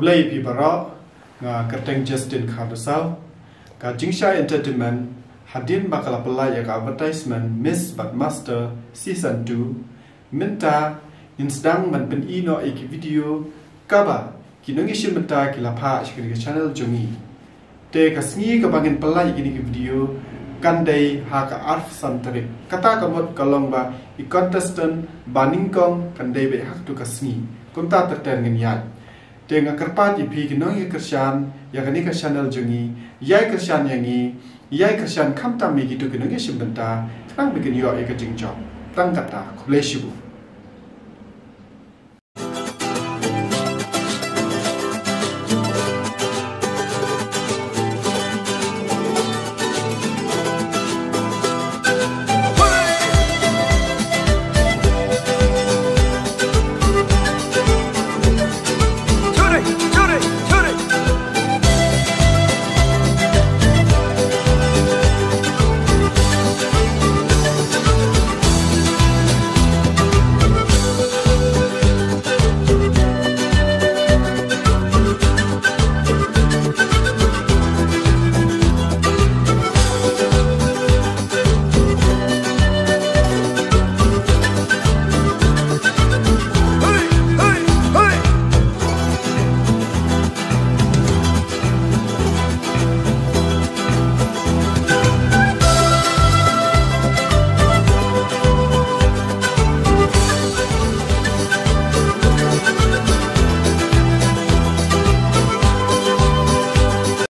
kublai pi bara nga kateng Justin Khadusau ka jingsha entertainment hadin bakal pelai ya advertisement Miss but Master season 2 minta sdang man pen ino iki video kaba kinongi shim minta kilapa shikri channel jongi te kasngi ka bangin pelai iki video kandai haka arf santare kata kamot kalong ba I contestant baningkong kandai be hak tu kasngi kunta terten ngiat te nga karpat ipi kinongi kersan ya kani ka channel jongi yai kersan yangi yai kersan kamta mi gitu kinongi shim minta tang bikin yo eka jingjob tang kata kublesibu